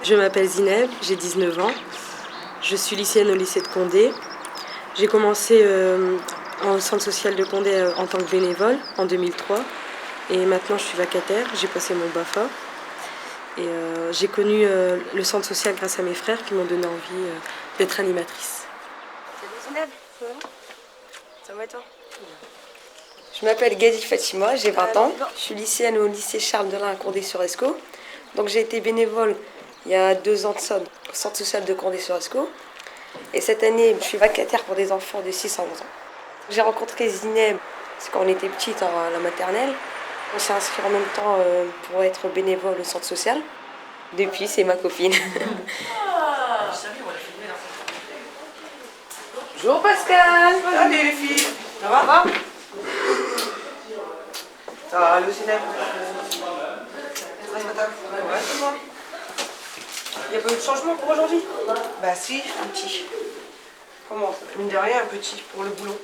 Je m'appelle Zineb, j'ai 19 ans. Je suis lycéenne au lycée de Condé. J'ai commencé en centre social de Condé en tant que bénévole en 2003. Et maintenant, je suis vacataire. J'ai passé mon BAFA. Et j'ai connu le centre social grâce à mes frères qui m'ont donné envie d'être animatrice. Salut Zineb, ça va? Ça va et toi? Je m'appelle Gazi Fatima, j'ai 20 ans. Je suis lycéenne au lycée Charles Delin à Condé-sur-Escaut. Donc j'ai été bénévole il y a 2 ans de ça au centre social de Condé-sur-Escaut. Et cette année, je suis vacataire pour des enfants de 6 à 11 ans. J'ai rencontré Zineb, parce qu'on était petite à la maternelle. On s'est inscrit en même temps pour être bénévole au centre social. Depuis, c'est ma copine. Bonjour Pascal. Salut les filles. Ça va? Ça va, le cinéma? Ouais, c'est bon. Il n'y a pas eu de changement pour aujourd'hui? Bah si, un petit. Comment? Mine de rien, un petit pour le boulot.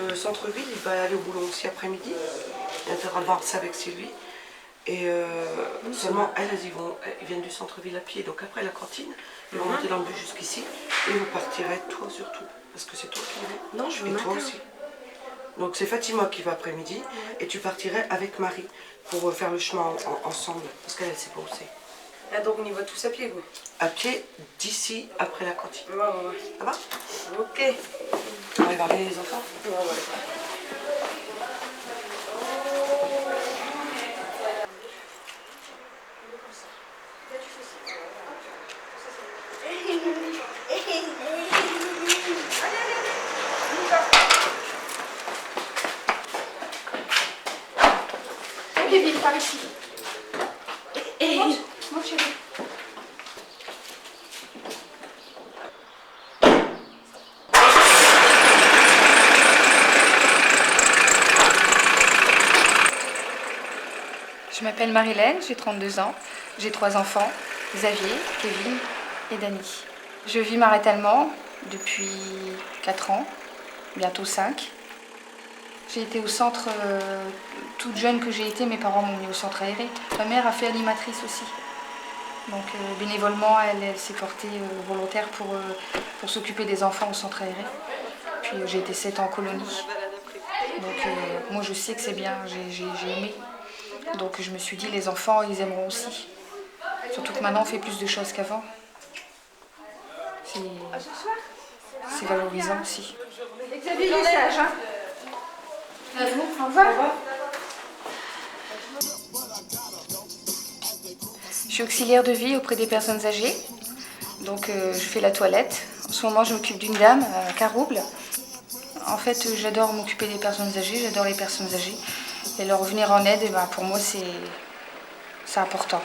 Le centre-ville, il va aller au boulot aussi après-midi. Il viendra voir ça avec Sylvie. Et seulement elles viennent du centre-ville à pied. Donc après la cantine, ils vont monter dans le bus jusqu'ici. Et vous partirez toi surtout. Parce que c'est toi qui vas. Non, je veux et toi aussi. Donc c'est Fatima qui va après-midi. Et tu partirais avec Marie pour faire le chemin ensemble. Parce qu'elle, elle sait pas où c'est. Ah, donc on y va tous à pied, quoi. À pied d'ici après la cantine. Ouais. Ça va? Ok. On va aller voir les enfants? Ouais. Kevin, par ici. Monte chérie. Je m'appelle Marilène, j'ai 32 ans. J'ai 3 enfants, Xavier, Kevin et Dany. Je vis marittalement depuis 4 ans, bientôt 5. J'ai été au centre, toute jeune que j'ai été, mes parents m'ont mis au centre aéré. Ma mère a fait animatrice aussi. Donc bénévolement, elle s'est portée volontaire pour s'occuper des enfants au centre aéré. Puis j'ai été 7 ans en colonie. Donc moi je sais que c'est bien, j'ai aimé. Donc je me suis dit, les enfants, ils aimeront aussi. Surtout que maintenant, on fait plus de choses qu'avant. C'est valorisant aussi. Xavier, il est sage, hein? À vous, au revoir. Je suis auxiliaire de vie auprès des personnes âgées. Donc je fais la toilette. En ce moment, je m'occupe d'une dame à Carouble. En fait, j'adore m'occuper des personnes âgées, j'adore les personnes âgées. Et leur venir en aide, pour moi, c'est important.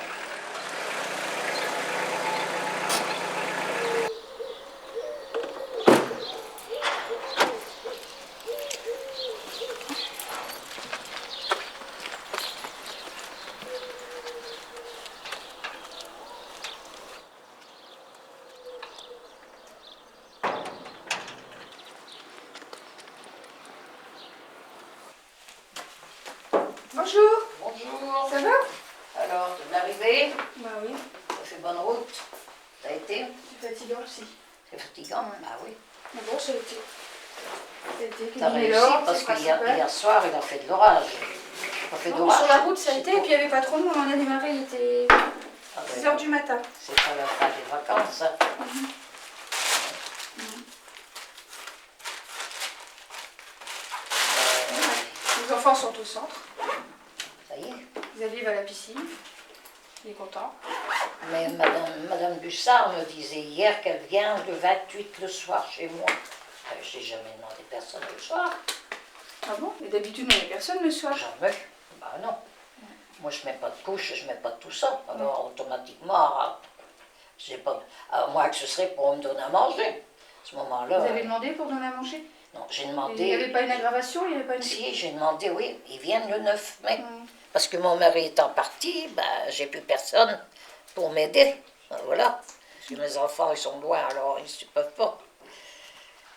Bonjour. Bonjour. Ça va? Alors, tu es arrivé? Bah oui. Tu as fait bonne route? Ça a été? C'est fatigant aussi. C'est fatigant, hein? Bah oui. Mais bon, ça a été. T'as réussi parce qu'hier soir, il a fait de l'orage. Il a fait d'orage. Sur la route, ça a été, et puis il n'y avait pas trop de monde. On a démarré, il était 6 h du matin. C'est pas la fin des vacances, ça. Les enfants sont au centre. Ça y est. Xavier va à la piscine. Il est content. Mais Madame Bussard me disait hier qu'elle vient le 28 le soir chez moi. Je n'ai jamais demandé personne le soir. Ah bon? Et d'habitude, il n'y a personne le soir? Jamais. Bah non. Moi, je mets pas de couche, je mets pas tout ça. Alors, automatiquement, j'ai pas... à moins que ce serait pour me donner à manger. À ce moment-là... Vous avez demandé pour donner à manger? Non, j'ai demandé... Il n'y avait pas une aggravation? Il y avait pas une... Si, j'ai demandé, oui. Ils viennent le 9 mai. Parce que mon mari étant parti, ben, j'ai plus personne pour m'aider. Voilà. Parce que mes enfants, ils sont loin, alors ils ne peuvent pas.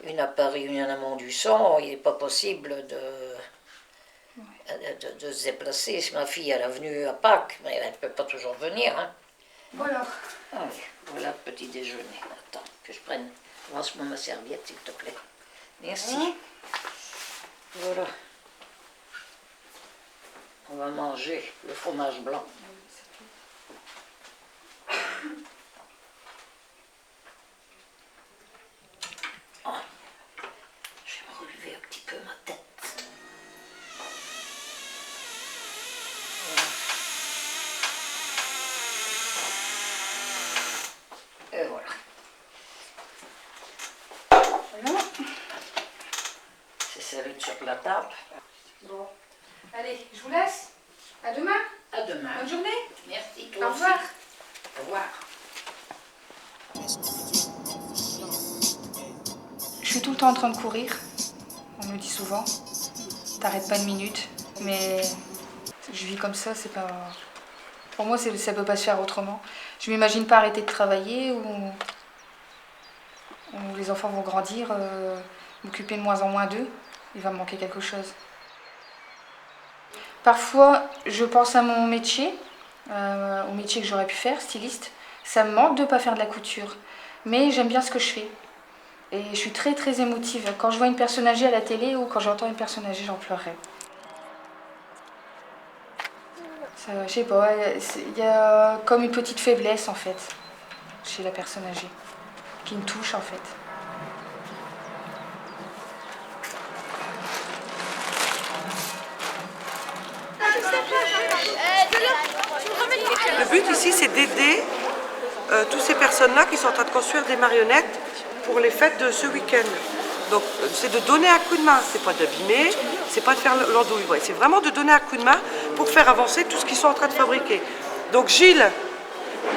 Une à Paris, une à Montluçon, il n'est pas possible de se déplacer. Si ma fille, elle est venue à Pâques, mais elle ne peut pas toujours venir. Hein. Voilà. Allez, voilà le petit déjeuner. Attends, que je prenne. Lance-moi ma serviette, s'il te plaît. Merci. Voilà. On va manger le fromage blanc. Oh, je vais me relever un petit peu ma tête. Voilà. Et voilà. Voilà. C'est servi sur la table. Bon. Allez, je vous laisse. À demain. À demain. Bonne journée. Merci, toi Au aussi. revoir. Au revoir. Je suis tout le temps en train de courir. On me dit souvent. T'arrêtes pas une minute. Mais je vis comme ça, c'est pas... Pour moi, ça peut pas se faire autrement. Je m'imagine pas arrêter de travailler ou les enfants vont grandir, m'occuper de moins en moins d'eux. Il va me manquer quelque chose. Parfois, je pense à mon métier, au métier que j'aurais pu faire, styliste. Ça me manque de ne pas faire de la couture, mais j'aime bien ce que je fais. Et je suis très très émotive. Quand je vois une personne âgée à la télé ou quand j'entends une personne âgée, j'en pleurerai. Je sais pas, il y a comme une petite faiblesse en fait, chez la personne âgée, qui me touche en fait. Le but ici, c'est d'aider toutes ces personnes-là qui sont en train de construire des marionnettes pour les fêtes de ce week-end. Donc, c'est de donner un coup de main. C'est pas d'abîmer, c'est pas de faire l'andouille. Ouais, c'est vraiment de donner un coup de main pour faire avancer tout ce qu'ils sont en train de fabriquer. Donc, Gilles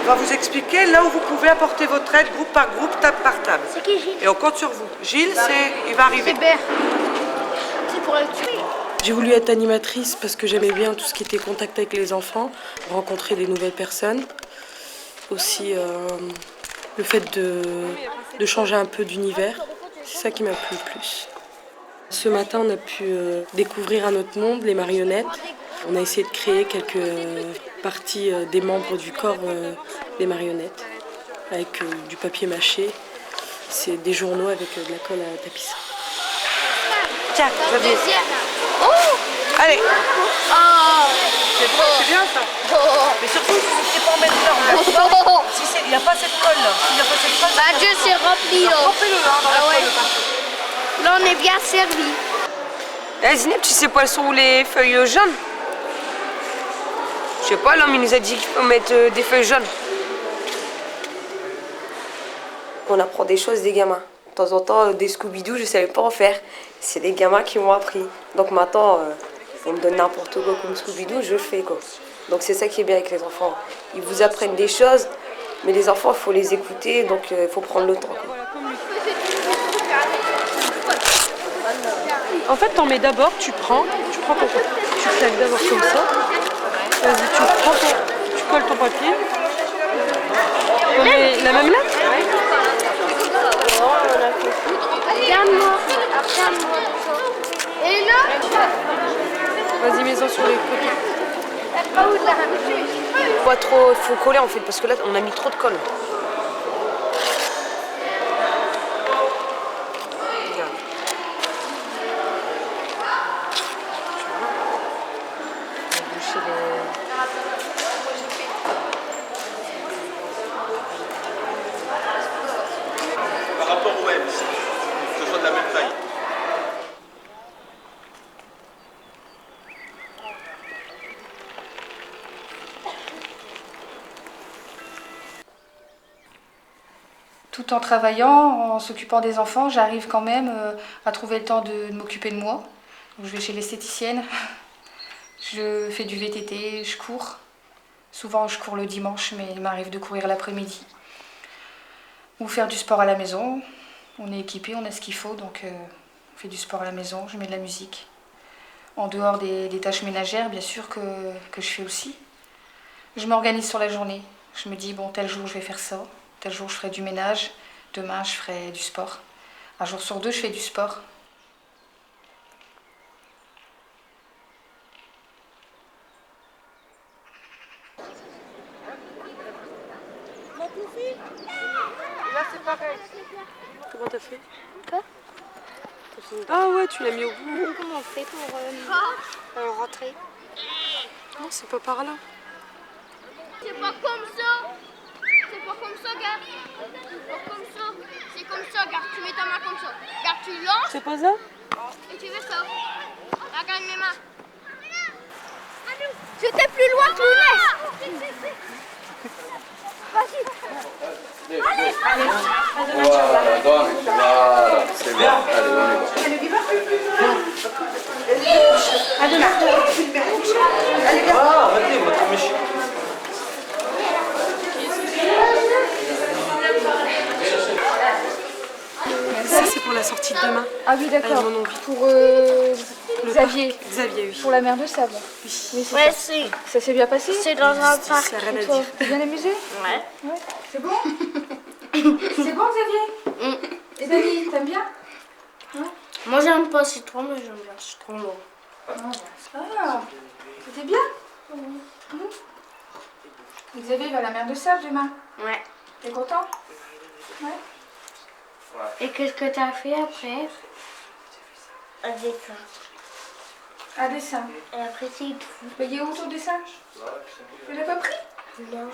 va vous expliquer là où vous pouvez apporter votre aide, groupe par groupe, table par table. C'est qui Gilles? Et on compte sur vous. Gilles, il va arriver. C'est Bert. C'est pour le tuer. J'ai voulu être animatrice parce que j'aimais bien tout ce qui était contact avec les enfants, rencontrer des nouvelles personnes. Aussi le fait de changer un peu d'univers, c'est ça qui m'a plu le plus. Ce matin, on a pu découvrir un autre monde, les marionnettes. On a essayé de créer quelques parties des membres du corps des marionnettes avec du papier mâché. C'est des journaux avec de la colle à tapisser. Tiens, Xavier. Allez. C'est bien ça. Mais surtout, si c'est pas en mettre là, il n'y a pas cette colle là. S'il n'y a pas cette colle, Bah Dieu, c'est rempli là. trempez-le dans la colle. Là, on est bien servi. Eh, Zineb, tu sais pas elles sont où les feuilles jaunes? Je sais pas, l'homme il nous a dit qu'il faut mettre des feuilles jaunes. On apprend des choses des gamins. De temps en temps, des Scooby-Doo, je savais pas en faire. C'est des gamins qui m'ont appris. Donc maintenant, on me donne n'importe quoi comme Scooby-Doo, je le fais quoi. Donc c'est ça qui est bien avec les enfants. Ils vous apprennent des choses, mais les enfants, il faut les écouter, donc il faut prendre le temps, quoi. En fait, t'en mets d'abord, tu prends tu claques d'abord comme ça. Vas-y, tu colles ton papier. On met la même lettre? Regarde-moi. Et là? Vas-y, mets-en sur les côtés. Pas trop, faut coller en fait, parce que là, on a mis trop de colle. Regarde. On va boucher Par rapport au M, que ce soit de la même taille. Tout en travaillant, en s'occupant des enfants, j'arrive quand même à trouver le temps de m'occuper de moi. où je vais chez l'esthéticienne. Je fais du VTT, je cours. Souvent je cours le dimanche, mais il m'arrive de courir l'après-midi. Ou faire du sport à la maison. On est équipé, on a ce qu'il faut, donc on fait du sport à la maison, je mets de la musique. En dehors des tâches ménagères, bien sûr, que je fais aussi. Je m'organise sur la journée. Je me dis, bon, tel jour je vais faire ça, tel jour je ferai du ménage, demain je ferai du sport. Un jour sur deux, je fais du sport. Là, c'est pareil. Comment t'as fait? Quoi? Ah ouais, tu l'as mis au bout. Comment on fait pour rentrer? Non, c'est pas par là. C'est pas comme ça. C'est pas comme ça, gars. C'est pas comme ça. C'est comme ça, gars. Tu mets ta main comme ça. Gars, tu lances C'est pas ça? et tu fais ça. Regarde mes mains. J'étais plus loin que Lounès. Vas-y. Voilà, donne, voilà, c'est bon. Allez, on y va. Ah, arrêtez, votre méchant. Ça, c'est pour la sortie de demain. Ah oui, d'accord. Avec mon envie. Pour Xavier. Xavier, oui. Pour la mer de sable. Oui, c'est Ouais, ça. c'est. Ça s'est bien passé? C'est dans un parc. Ça n'a rien à Et toi, dire. t'es bien amusé? Ouais. Ouais. C'est bon? C'est bon, Xavier? Et Dani, t'aimes bien? Moi, j'aime pas citron, mais j'aime bien citron long. Ah, c'était bien? Xavier va à la mer de sable demain. Ouais. T'es content? Ouais. Et qu'est-ce que t'as fait après? Un dessin. Un dessin. Et après, c'est tout. Mais il est où ton dessin? Tu l'as pas pris? Non.